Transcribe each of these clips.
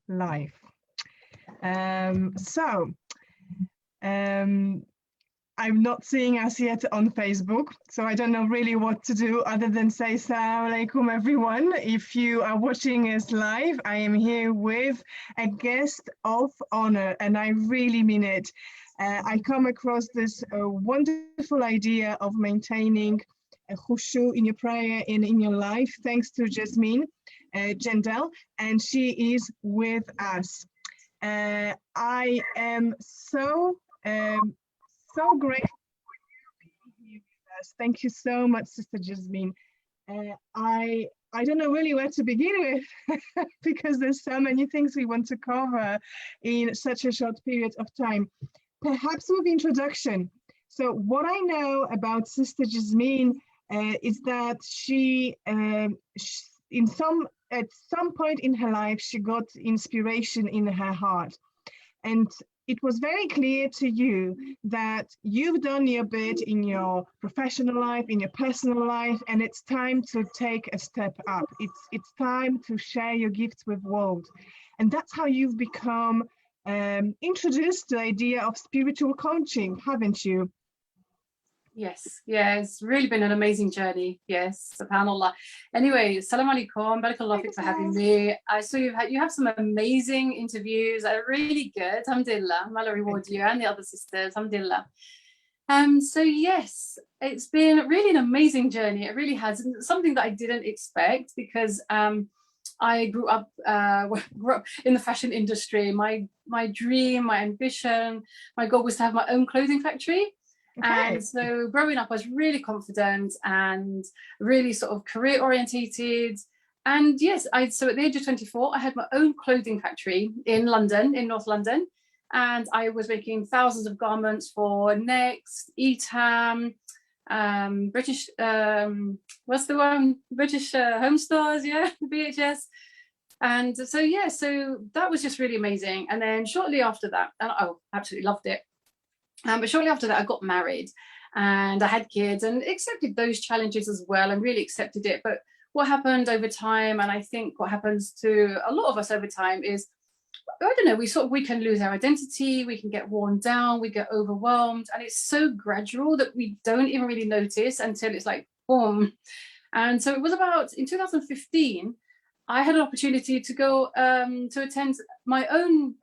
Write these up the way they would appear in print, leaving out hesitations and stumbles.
life. I'm not seeing us yet on Facebook, so I don't know really what to do other than say Assalamu alaikum, everyone. If you are watching us live, I am here with a guest of honor, and I really mean it. I come across this wonderful idea of maintaining a khushu in your prayer and in your life, thanks to Jasmine Jendel, and she is with us. I am so grateful for you being here with us. Thank you so much, Sister Jasmine. I don't know really where to begin with because there's so many things we want to cover in such a short period of time. Perhaps with introduction. So what I know about Sister Jasmine is that she, at some point in her life, she got inspiration in her heart. And it was very clear to you that you've done your bit in your professional life, in your personal life, and it's time to take a step up. It's time to share your gifts with the world. And that's how you've become introduced to the idea of spiritual coaching, haven't you? Yes, yeah, it's really been an amazing journey. Yes, subhanallah. Anyway, assalamu alaikum, barakallah fik for having me. I saw you have some amazing interviews, really good, alhamdulillah. May Allah reward you and the other sisters, alhamdulillah. So yes, it's been really an amazing journey. It really has, and something that I didn't expect because I grew up in the fashion industry. My dream, my ambition, my goal was to have my own clothing factory. Okay. And so growing up, I was really confident and really sort of career orientated. And yes, so at the age of 24, I had my own clothing factory in London, in North London. And I was making thousands of garments for Next, Etam, British, what's the one? British Home Stores, yeah, BHS. And so, yeah, so that was just really amazing. And then shortly after that, and I absolutely loved it. But shortly after that, I got married and I had kids and accepted those challenges as well and really accepted it. But what happened over time, and I think what happens to a lot of us over time is, I don't know, we can lose our identity, we can get worn down, we get overwhelmed, and it's so gradual that we don't even really notice until it's like, boom. And so it was about, in 2015, I had an opportunity to go to attend my own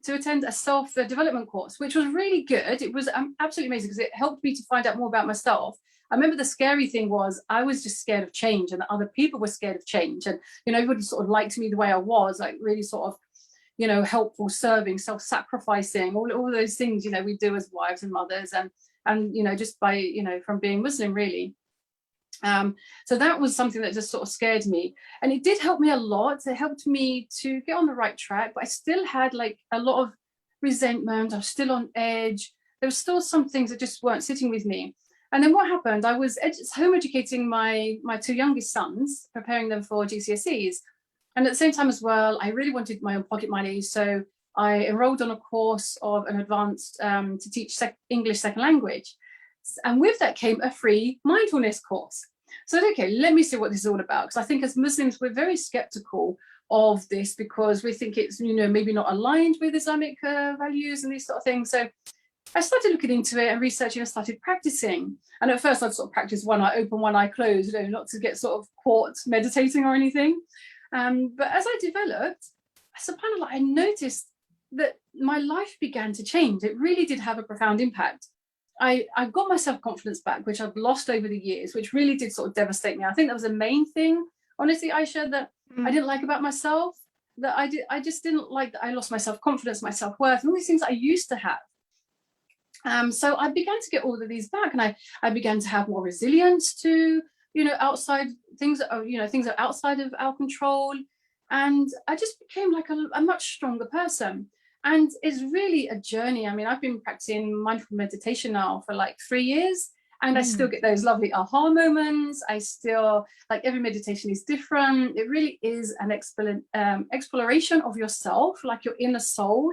to attend a self-development course, which was really good. It was absolutely amazing because it helped me to find out more about myself. I remember the scary thing was I was just scared of change and other people were scared of change. And, you know, everybody sort of liked me the way I was, like really sort of, you know, helpful, serving, self-sacrificing, all those things, you know, we do as wives and mothers and, you know, just by, you know, from being Muslim, really. So that was something that just sort of scared me, and it did help me a lot. It helped me to get on the right track, but I still had like a lot of resentment. I was still on edge. There was still some things that just weren't sitting with me. And then what happened, I was home educating my two youngest sons, preparing them for GCSEs. And at the same time as well, I really wanted my own pocket money. So I enrolled on a course of an advanced to teach English second language. And with that came a free mindfulness course. So, okay, let me see what this is all about. Because I think as Muslims, we're very skeptical of this because we think it's, you know, maybe not aligned with Islamic values and these sort of things. So I started looking into it and researching and started practicing. And at first I'd sort of practice one eye open, one eye closed, you know, not to get sort of caught meditating or anything. But as I developed, subhanAllah, I noticed that my life began to change. It really did have a profound impact. I got my self-confidence back, which I've lost over the years, which really did sort of devastate me. I think that was the main thing, honestly, Aisha, that I didn't like about myself, that I just didn't like that I lost my self-confidence, my self-worth, and all these things I used to have. So I began to get all of these back, and I began to have more resilience to, you know, outside things that are, you know, things that are outside of our control. And I just became like a much stronger person. And it's really a journey. I mean, I've been practicing mindful meditation now for like 3 years, and I still get those lovely aha moments. I still, like, every meditation is different. It really is an exploration of yourself, like your inner soul.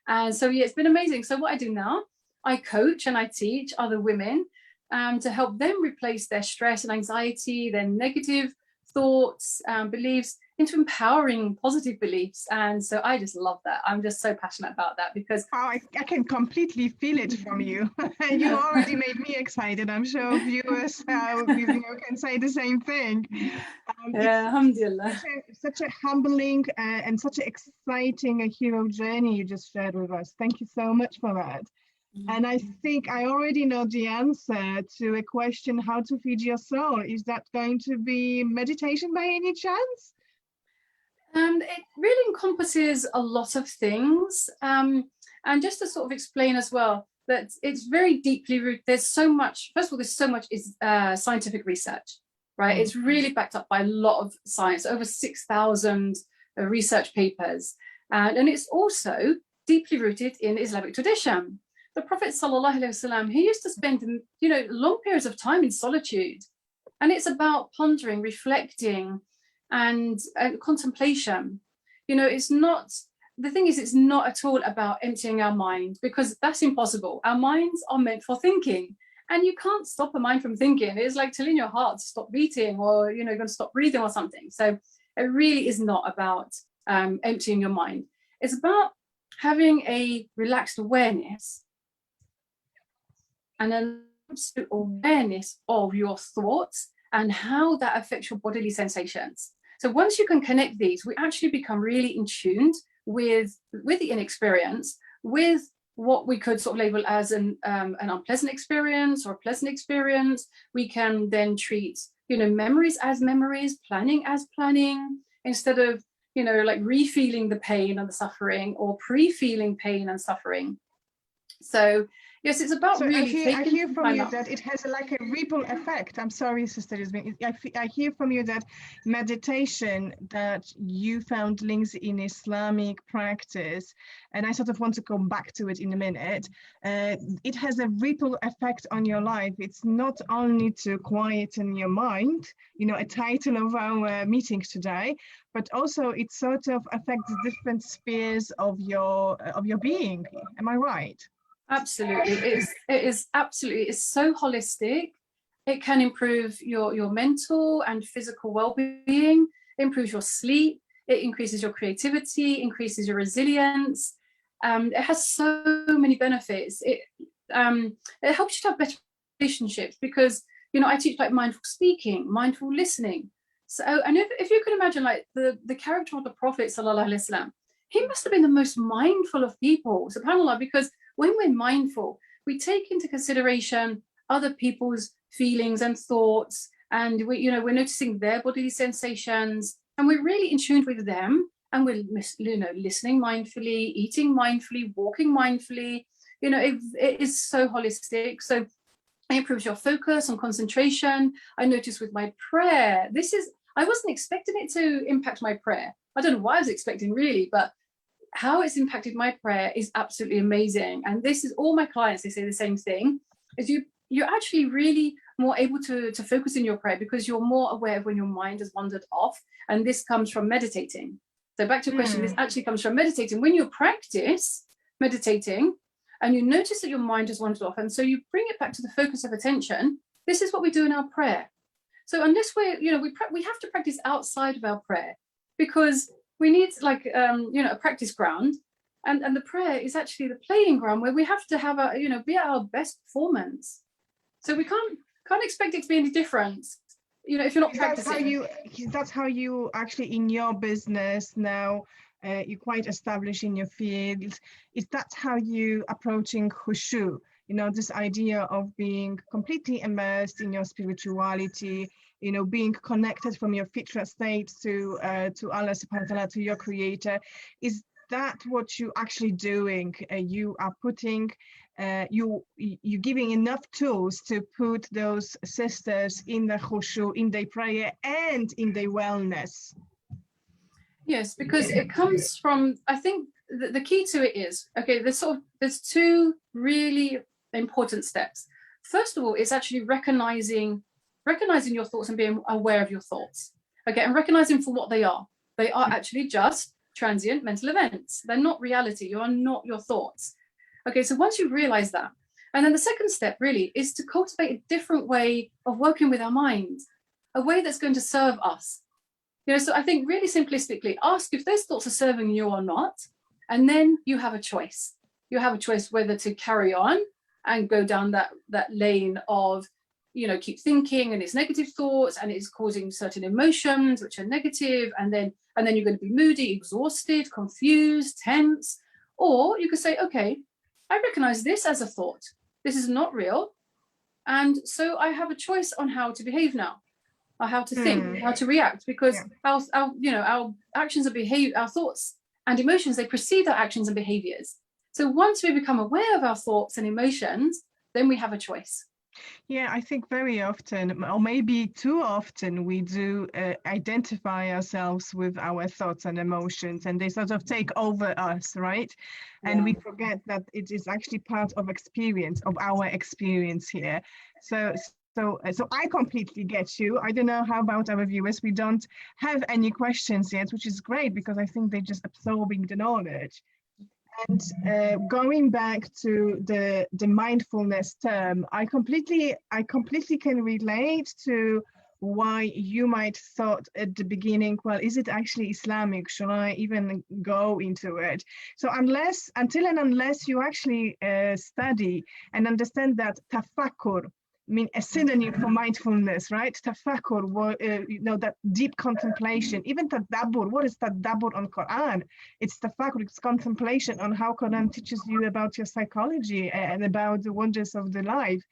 And so, yeah, it's been amazing. So what I do now, I coach and I teach other women to help them replace their stress and anxiety, their negative thoughts, beliefs, into empowering positive beliefs. And so I just love that. I'm just so passionate about that because I can completely feel it from you. You already made me excited. I'm sure viewers can say the same thing. yeah, alhamdulillah. Such a humbling and such an exciting hero journey you just shared with us. Thank you so much for that. And I think I already know the answer to a question, how to feed your soul. Is that going to be meditation by any chance? It really encompasses a lot of things. And just to sort of explain as well, that it's very deeply rooted. There's so much, first of all, there's so much is scientific research, right? It's really backed up by a lot of science, over 6,000 research papers. And it's also deeply rooted in Islamic tradition. The Prophet ﷺ, he used to spend, long periods of time in solitude. And it's about pondering, reflecting, and contemplation. It's not, the thing is, it's not at all about emptying our mind, because that's impossible. Our minds are meant for thinking, and you can't stop a mind from thinking. It's like telling your heart to stop beating, or you're going to stop breathing or something. So it really is not about emptying your mind. It's about having a relaxed awareness and an absolute awareness of your thoughts and how that affects your bodily sensations. So once you can connect these, we actually become really in tune with the inexperience, with what we could sort of label as an unpleasant experience or a pleasant experience. We can then treat, memories as memories, planning as planning, instead of, like re-feeling the pain and the suffering, or pre-feeling pain and suffering. So yes, it's about really I hear from you that it has like a ripple effect. I'm sorry, Sister Yasmin. I hear from you that meditation, that you found links in Islamic practice, and I sort of want to come back to it in a minute. It has a ripple effect on your life. It's not only to quieten your mind, a title of our meeting today, but also it sort of affects different spheres of your being. Am I right? Absolutely. It is absolutely, it's so holistic. It can improve your mental and physical well-being, improves your sleep, it increases your creativity, increases your resilience. It has so many benefits. It helps you to have better relationships, because I teach like mindful speaking, mindful listening. So, and if you can imagine, like the character of the Prophet sallallahu alaihi wasallam, he must have been the most mindful of people, subhanAllah, because when we're mindful, we take into consideration other people's feelings and thoughts, and we're noticing their bodily sensations, and we're really in tune with them, and we're listening mindfully, eating mindfully, walking mindfully. It is so holistic. So it improves your focus and concentration. I noticed with my prayer, I wasn't expecting it to impact my prayer. I don't know what I was expecting really, but how it's impacted my prayer is absolutely amazing. And this is all my clients, they say the same thing, is you're actually really more able to focus in your prayer, because you're more aware of when your mind has wandered off. And this comes from meditating. So back to your question, this actually comes from meditating. When you practice meditating and you notice that your mind has wandered off, and so you bring it back to the focus of attention, this is what we do in our prayer. So unless we have to practice outside of our prayer, because we need like a practice ground, and the prayer is actually the playing ground where we have to have be at our best performance. So we can't expect it to be any different, if you're not practicing. That's how you actually in your business now, you're quite established in your field. That's how you approaching khushu, this idea of being completely immersed in your spirituality, being connected from your fitra state to Allah subhanahu wa ta'ala, to your creator. Is that what you actually doing? You are putting, you giving enough tools to put those sisters in the khushu, in their prayer and in their wellness. Yes, because it comes from, I think the key to it is, okay, there's two really important steps. First of all, it's actually recognizing your thoughts and being aware of your thoughts. Okay, and recognizing for what they are. They are actually just transient mental events. They're not reality. You are not your thoughts. Okay, so once you realize that, and then the second step really is to cultivate a different way of working with our minds, a way that's going to serve us. So I think really simplistically, ask if those thoughts are serving you or not, and then you have a choice. You have a choice whether to carry on and go down that lane of, keep thinking, and it's negative thoughts, and it's causing certain emotions which are negative, and then you're going to be moody, exhausted, confused, tense. Or you could say, okay, I recognize this as a thought. This is not real, and so I have a choice on how to behave now, or how to think, how to react, because our actions and behavior, our thoughts and emotions, they precede our actions and behaviors. So once we become aware of our thoughts and emotions, then we have a choice. Yeah, I think very often, or maybe too often, we do identify ourselves with our thoughts and emotions, and they sort of take over us, right? And we forget that it is actually part of our experience here. So I completely get you. I don't know how about our viewers. We don't have any questions yet, which is great, because I think they're just absorbing the knowledge. And going back to the mindfulness term, I completely can relate to why you might thought at the beginning, well, is it actually Islamic? Should I even go into it? So unless you actually study and understand that tafakkur, a synonym for mindfulness, right? Tafakkur, that deep contemplation. Even tadabbur, what is tadabbur on Quran? It's tafakkur, it's contemplation on how Quran teaches you about your psychology and about the wonders of the life.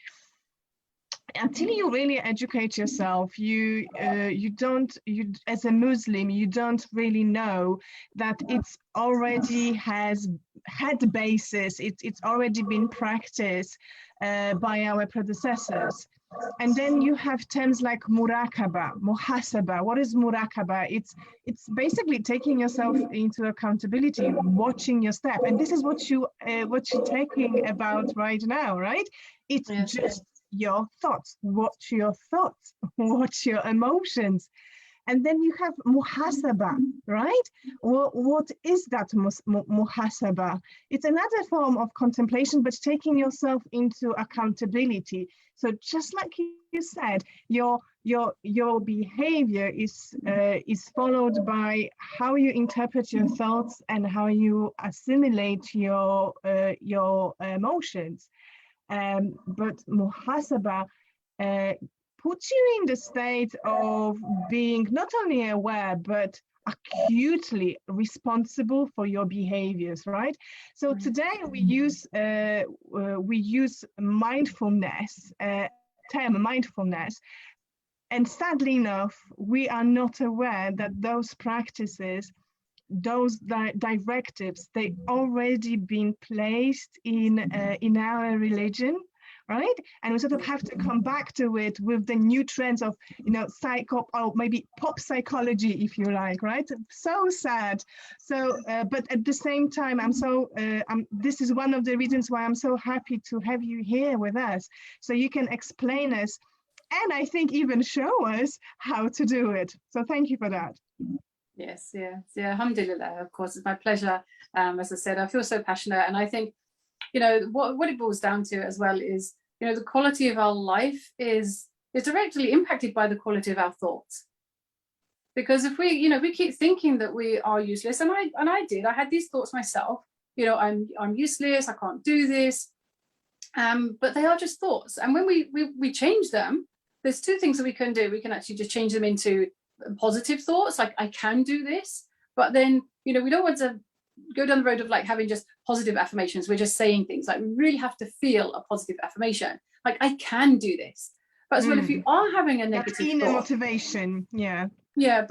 Until you really educate yourself, you as a Muslim, you don't really know that it's already has had the basis. It's already been practiced by our predecessors. And then you have terms like muraqaba, muhasaba. What is muraqaba? It's basically taking yourself into accountability, watching your step. And this is what you're talking about right now, right? It's just your thoughts. Watch your thoughts. Watch your emotions. And then you have muhasaba, right? What is that muhasaba? It's another form of contemplation, but taking yourself into accountability. So just like you said, your behavior is followed by how you interpret your thoughts and how you assimilate your emotions. But muhasaba puts you in the state of being not only aware, but acutely responsible for your behaviors, right? So today we use mindfulness, term mindfulness, and sadly enough, we are not aware that those practices, those directives, they already been placed in our religion, right? And we sort of have to come back to it with the new trends of, psycho, or maybe pop psychology, if you like, right? So sad. So, but at the same time, this is one of the reasons why I'm so happy to have you here with us, so you can explain us, and I think even show us how to do it. So thank you for that. Yes, alhamdulillah, of course, it's my pleasure. As I said, I feel so passionate, and I think, what it boils down to as well is, the quality of our life is directly impacted by the quality of our thoughts. Because if we keep thinking that we are useless, and I had these thoughts myself, I'm useless, I can't do this, but they are just thoughts. And when we change them, there's two things that we can do. We can actually just change them into positive thoughts, like I can do this. But then, we don't want to go down the road of like having just positive affirmations. We're just saying things. Like, we really have to feel a positive affirmation, like I can do this. But as well, if you are having a negative thought, motivation, but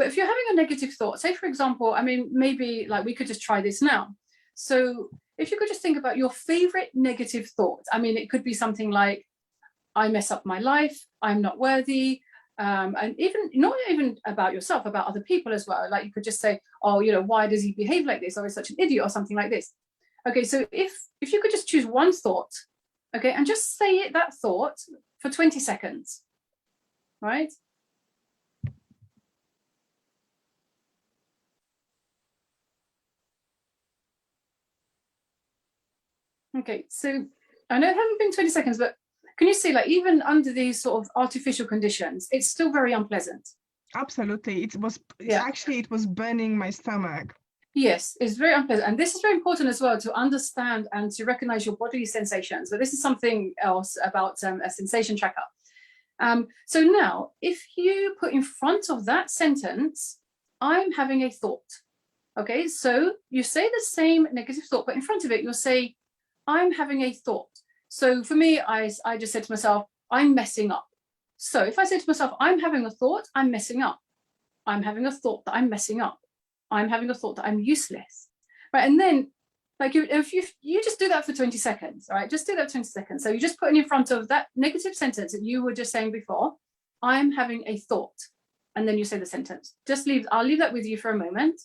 if you're having a negative thought, say for example, maybe like we could just try this now. So if you could just think about your favorite negative thoughts. It could be something like, I mess up my life, I'm not worthy. And even not even about yourself, about other people as well. Like, you could just say, oh, why does he behave like this, or he's such an idiot, or something like this. Okay, so if you could just choose one thought, okay, and just say that thought for 20 seconds, right? Okay, so I know it hasn't been 20 seconds, but can you see, like, even under these sort of artificial conditions, it's still very unpleasant. Absolutely. Yeah. Actually, it was burning my stomach. Yes, it's very unpleasant. And this is very important as well, to understand and to recognize your bodily sensations. But this is something else about a sensation tracker. So now, if you put in front of that sentence, I'm having a thought. Okay, so you say the same negative thought, but in front of it, you'll say, I'm having a thought. So for me, I just said to myself, I'm messing up. So if I say to myself, I'm having a thought, I'm messing up. I'm having a thought that I'm messing up. I'm having a thought that I'm useless. Right. And then, like, if you just do that for 20 seconds, all right, just do that for 20 seconds. So you're just putting in front of that negative sentence that you were just saying before, I'm having a thought. And then you say the sentence. I'll leave that with you for a moment.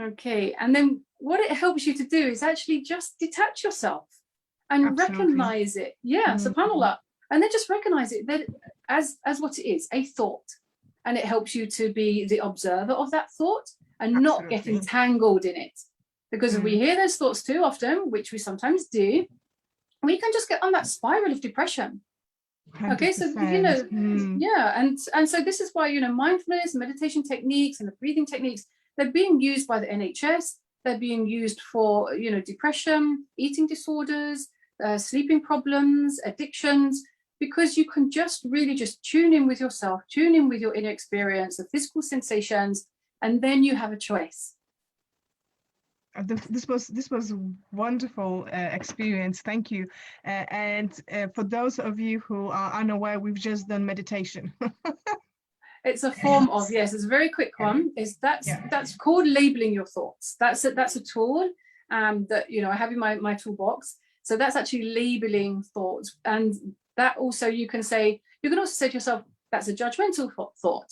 Okay, and then what it helps you to do is actually just detach yourself and Absolutely. recognize it. Yeah, subhanAllah. And then just recognize it that as what it is, a thought. And it helps you to be the observer of that thought and not get entangled in it. Because if we hear those thoughts too often, which we sometimes do, we can just get on that spiral of depression. 100%. Okay, so yeah, and so this is why mindfulness, meditation techniques, and the breathing techniques, they're being used by the NHS. They're being used for depression, eating disorders, sleeping problems, addictions, because you can just really just tune in with yourself, tune in with your inner experience, the physical sensations, and then you have a choice. This was wonderful experience. Thank you. And for those of you who are unaware, we've just done meditation. It's a form of, yes, it's a very quick one. That's called labeling your thoughts. That's a tool that I have in my toolbox. So that's actually labeling thoughts, and that also you can also say to yourself, that's a judgmental thought.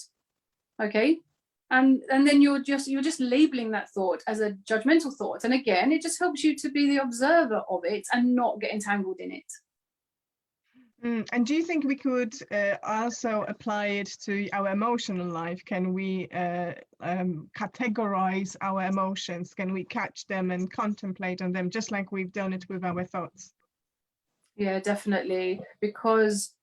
Okay. And then you're just labeling that thought as a judgmental thought. And again, it just helps you to be the observer of it and not get entangled in it. And do you think we could also apply it to our emotional life? Can we categorize our emotions? Can we catch them and contemplate on them just like we've done it with our thoughts? Yeah, definitely. Because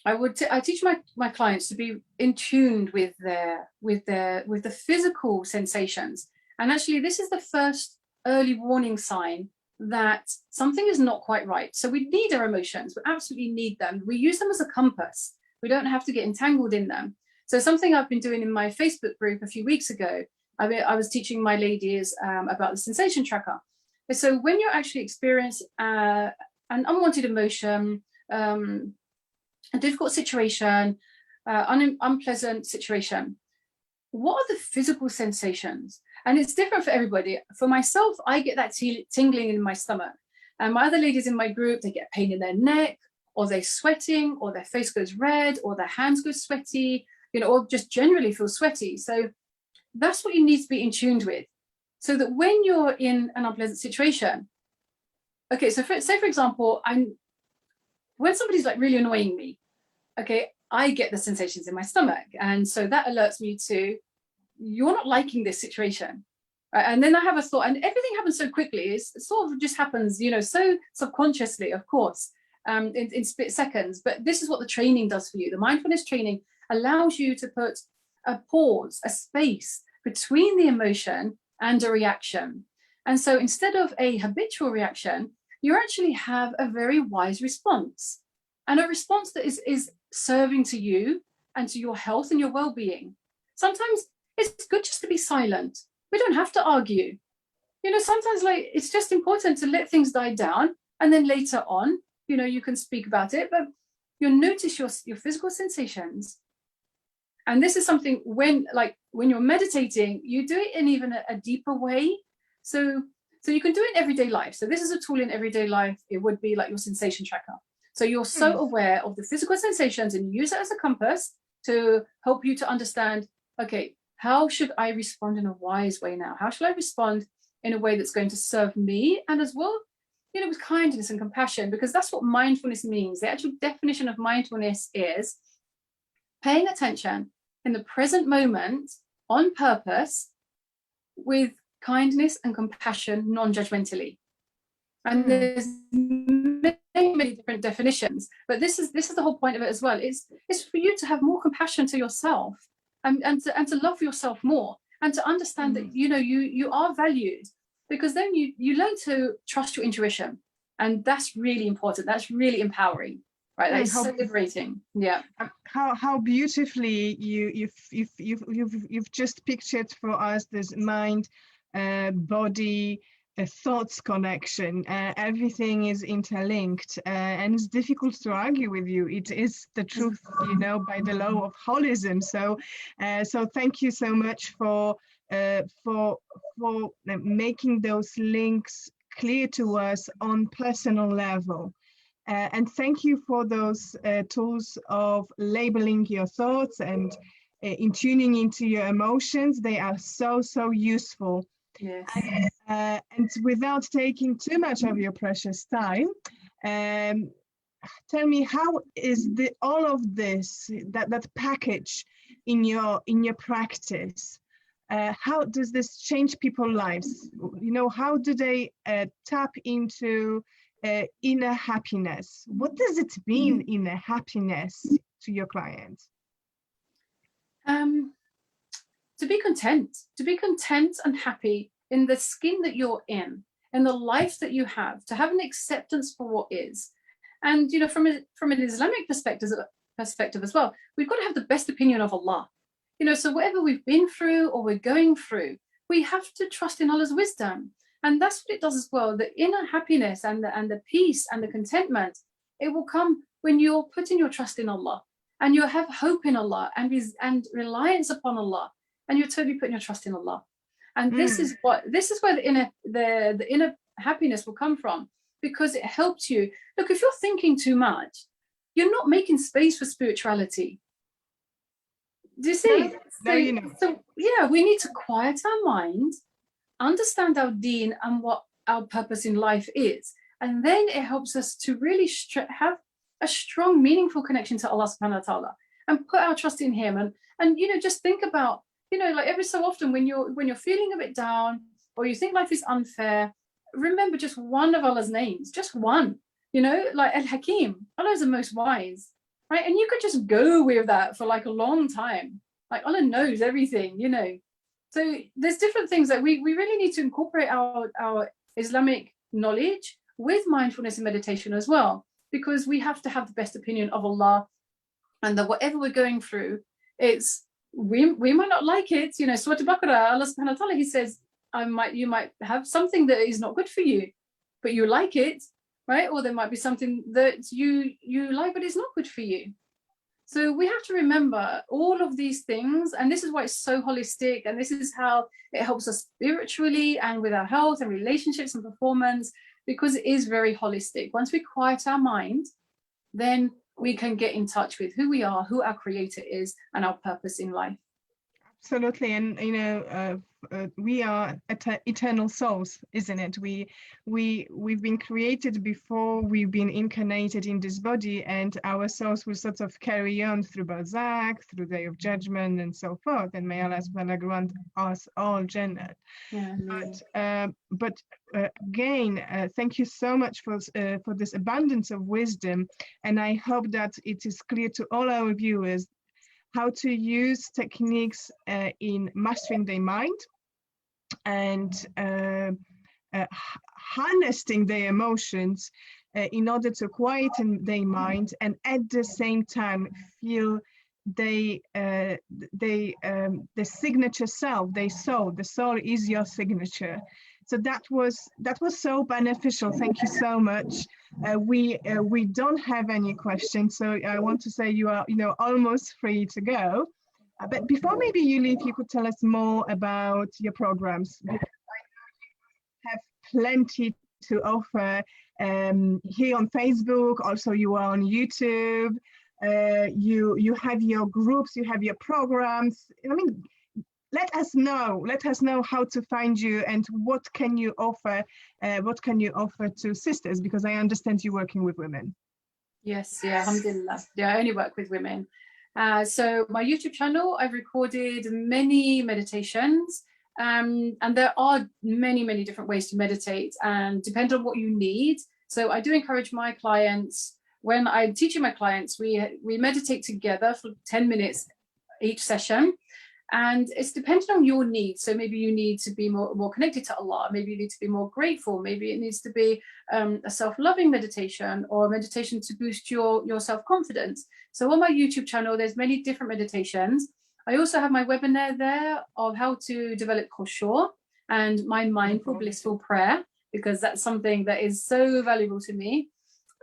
I teach my clients to be in tune with the physical sensations. And actually, this is the first early warning sign that something is not quite right. So we need our emotions. We absolutely need them. We use them as a compass. We don't have to get entangled in them. So something I've been doing in my Facebook group a few weeks ago, I was teaching my ladies about the sensation tracker. So when you actually experience an unwanted emotion, a difficult situation, unpleasant situation, what are the physical sensations? And it's different for everybody. For myself, I get that tingling in my stomach. And my other ladies in my group, they get pain in their neck, or they're sweating, or their face goes red, or their hands go sweaty, or just generally feel sweaty. So that's what you need to be in tune with. So that when you're in an unpleasant situation, okay, so say for example, when somebody's like really annoying me, okay, I get the sensations in my stomach. And so that alerts me to, you're not liking this situation. Right? And then I have a thought, and everything happens so quickly. It sort of just happens, so subconsciously, of course, in split seconds. But this is what the training does for you. The mindfulness training allows you to put a pause, a space between the emotion and a reaction. And so instead of a habitual reaction, you actually have a very wise response, and a response that is serving to you and to your health and your well-being. Sometimes it's good just to be silent. We don't have to argue. Sometimes it's just important to let things die down, and then later on, you can speak about it, but you'll notice your physical sensations. And this is something when you're meditating, you do it in even a deeper way. So you can do it in everyday life. So this is a tool in everyday life. It would be like your sensation tracker. So you're so aware of the physical sensations, and you use it as a compass to help you to understand, okay, how should I respond in a wise way now? How should I respond in a way that's going to serve me, and as well, with kindness and compassion? Because that's what mindfulness means. The actual definition of mindfulness is paying attention in the present moment on purpose with kindness and compassion, non-judgmentally. And there's many different definitions, but this is the whole point of it as well. It's for you to have more compassion to yourself, and to love yourself more, and to understand that you are valued, because then you learn to trust your intuition, and that's really important. That's really empowering, right? That's so liberating. Yeah. How beautifully you've just pictured for us this mind, body, thoughts connection. Everything is interlinked, and it's difficult to argue with you. It is the truth, by the law of holism. So thank you so much for making those links clear to us on personal level. And thank you for those tools of labeling your thoughts and in tuning into your emotions. They are so useful. Yes. And without taking too much of your precious time, tell me, how is all of this, that package in your practice? How does this change people's lives? How do they tap into inner happiness? What does it mean, inner happiness, to your clients? To be content and happy in the skin that you're in the life that you have, to have an acceptance for what is. And from an Islamic perspective as well, we've got to have the best opinion of Allah. So whatever we've been through or we're going through, we have to trust in Allah's wisdom. And that's what it does as well. The inner happiness and the peace and the contentment, it will come when you're putting your trust in Allah, and you have hope in Allah and reliance upon Allah, and you're totally putting your trust in Allah. And this is where the inner happiness will come from, because it helps you. Look, if you're thinking too much, you're not making space for spirituality. Do you see? So yeah, we need to quiet our mind, understand our deen and what our purpose in life is, and then it helps us to really have a strong, meaningful connection to Allah subhanahu wa ta'ala, and put our trust in Him. And just think about, like every so often when you're feeling a bit down, or you think life is unfair, remember just one of Allah's names, just one, like Al-Hakim. Allah is the most wise, right? And you could just go with that for like a long time. Like Allah knows everything, So there's different things that we really need to incorporate our Islamic knowledge with mindfulness and meditation as well, because we have to have the best opinion of Allah, and that whatever we're going through, we might not like it. Surah Al-Baqarah, Allah subhanahu wa ta'ala, He says, you might have something that is not good for you, but you like it, right? Or there might be something that you like, but it's not good for you. So we have to remember all of these things, and this is why it's so holistic, and this is how it helps us spiritually and with our health and relationships and performance, because it is very holistic. Once we quiet our mind, then we can get in touch with who we are, who our creator is, and our purpose in life. Absolutely. And we are eternal souls, isn't it? We've been created before we've been incarnated in this body, and our souls will sort of carry on through Barzakh, through Day of Judgment, and so forth. And may Allah subhanahu wa ta'ala grant us all Jannah. Yeah, but again, thank you so much for this abundance of wisdom, and I hope that it is clear to all our viewers how to use techniques in mastering their mind and harnessing their emotions in order to quieten their mind, and at the same time feel the signature self, their soul. The soul is your signature. So that was so beneficial. Thank you so much. We don't have any questions, so I want to say you are almost free to go. But before maybe you leave, you could tell us more about your programs. Because I have plenty to offer here on Facebook. Also, you are on YouTube. You have your groups, you have your programs. I mean, let us know how to find you, and what can you offer to sisters, because I understand you're working with women. Yes, yeah, alhamdulillah. Yeah, I only work with women. So my YouTube channel, I've recorded many meditations And there are many different ways to meditate, and depend on what you need. So I do encourage my clients, when I'm teaching my clients, we meditate together for 10 minutes each session. And it's dependent on your needs. So maybe you need to be more connected to Allah. Maybe you need to be more grateful. Maybe it needs to be a self-loving meditation, or a meditation to boost your self-confidence. So on my YouTube channel, there's many different meditations. I also have my webinar there of how to develop khushu' and my mindful blissful prayer, because that's something that is so valuable to me.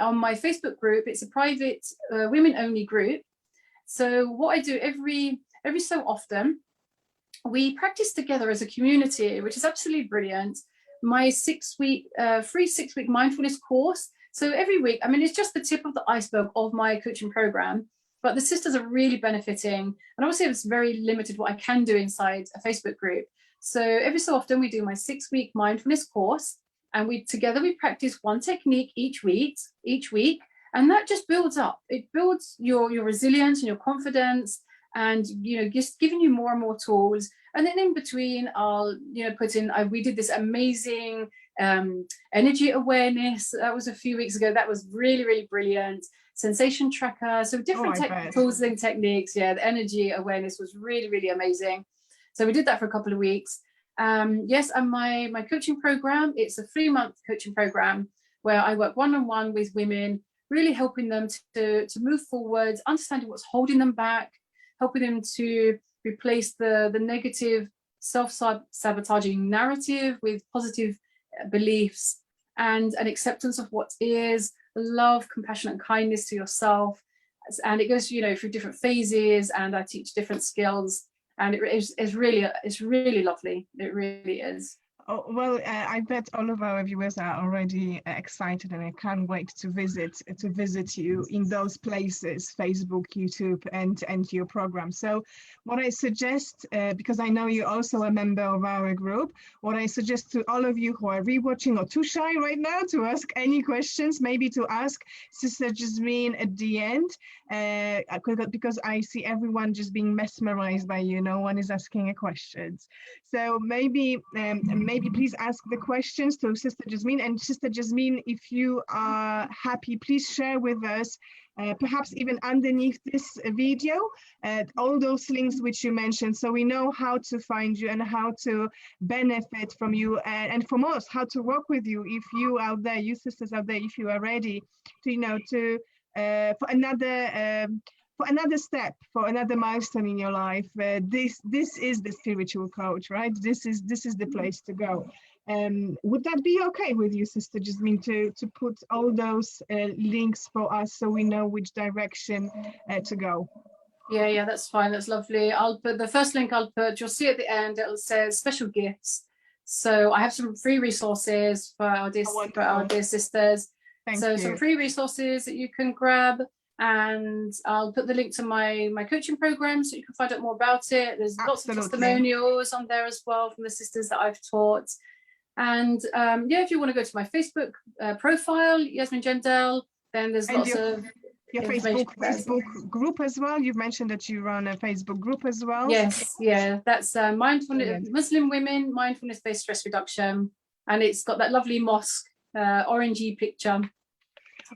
On my Facebook group, it's a private women-only group. So what I do every so often, we practice together as a community, which is absolutely brilliant. My 6-week free 6-week mindfulness course. So every week, I mean, it's just the tip of the iceberg of my coaching program, but the sisters are really benefiting. And obviously it's very limited what I can do inside a Facebook group. So every so often we do my 6-week mindfulness course, and we practice one technique each week, and that just builds up. It builds your resilience and your confidence, and just giving you more and more tools. And then in between, I'll put in, we did this amazing energy awareness. That was a few weeks ago. That was really brilliant. Sensation tracker. So different tools and techniques. Yeah, the energy awareness was really amazing. So we did that for a couple of weeks. Yes, and my coaching program, it's a 3-month coaching program where I work one-on-one with women, really helping them to move forward, understanding what's holding them back, helping them to replace the negative self-sabotaging narrative with positive beliefs, and an acceptance of what is, love, compassion and kindness to yourself. And it goes through different phases, and I teach different skills, and it's really lovely. It really is. Oh, well, I bet all of our viewers are already excited, and I can't wait to visit you in those places, Facebook, YouTube, and your program. So what I suggest, because I know you're also a member of our group, what I suggest to all of you who are rewatching or too shy right now to ask any questions, maybe to ask Sister Jasmine at the end, because I see everyone just being mesmerized by you. No one is asking a questions. So maybe please ask the questions to Sister Jasmine. And Sister Jasmine, if you are happy, please share with us, perhaps even underneath this video, all those links which you mentioned, so we know how to find you and how to benefit from you, and from us, how to work with you. If you out there, you sisters out there, if you are ready to for another step, for another milestone in your life, this is the spiritual coach, right? This is the place to go. Would that be okay with you, Sister Jasmine, to put all those links for us, so we know which direction to go? Yeah, that's fine. That's lovely. I'll put the first link. You'll see at the end. It'll say special gifts. So I have some free resources for our dear sisters. Thank you. Some free resources that you can grab. And I'll put the link to my coaching program, so you can find out more about it. There's lots of testimonials on there as well from the sisters that I've taught. And if you want to go to my Facebook profile, Yasmin Jendel, then there's lots of your Facebook group as well. You've mentioned that you run a Facebook group as well. Yes, yeah, that's mindfulness, Muslim women mindfulness-based stress reduction, and it's got that lovely mosque orangey picture.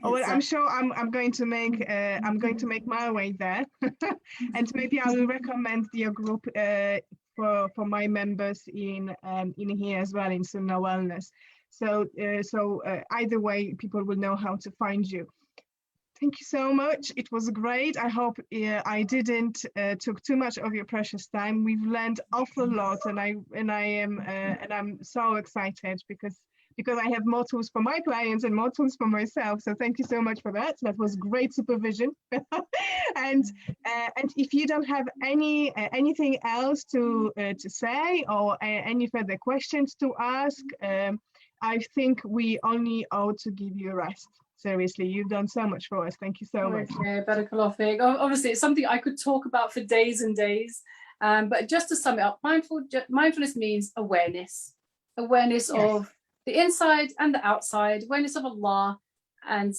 Oh, well, I'm sure I'm going to make my way there, and maybe I will recommend your group for my members in here as well, in Sunnah Wellness. So either way, people will know how to find you. Thank you so much. It was great. I hope I didn't took too much of your precious time. We've learned awful lot, and I'm so excited because I have more tools for my clients and more tools for myself. So thank you so much for that. That was great supervision. and if you don't have anything else to say, or any further questions to ask, I think we only owe to give you a rest. Seriously, you've done so much for us. Thank you so much. Okay, Barakallahu Fik. Obviously, it's something I could talk about for days and days. But just to sum it up, mindfulness means awareness. Awareness of the inside and the outside, awareness of Allah, and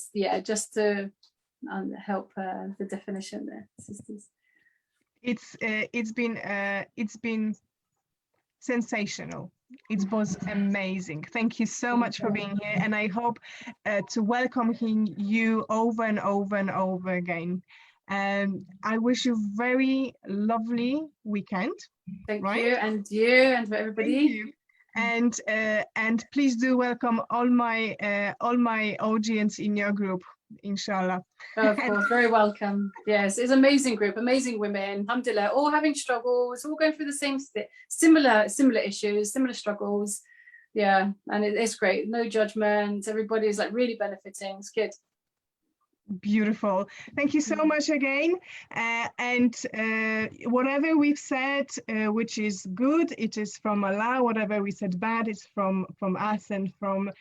just to help the definition there, sisters. It's been sensational. It was amazing. Thank you so much for being here, and I hope to welcome you over and over and over again. I wish you very lovely weekend. Thank right? you and for everybody. Thank you. And please do welcome all my audience in your group, inshallah. Of course, very welcome. Yes, it's an amazing group, amazing women, alhamdulillah, all having struggles, all going through the same similar issues, similar struggles. Yeah, and it's great. No judgment. Everybody's like really benefiting. It's good. Beautiful. Thank you so much again. And whatever we've said, which is good, it is from Allah. Whatever we said bad, it's from us and from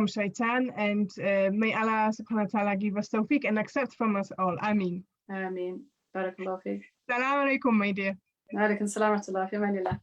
Shaitan. And may Allah subhanahu wa ta'ala give us tawfiq and accept from us all. Ameen. Ameen. Barakallahu feek. Assalamu alaikum, my dear. Wa alaikum salam wa rahmatullah. Fi amanillah.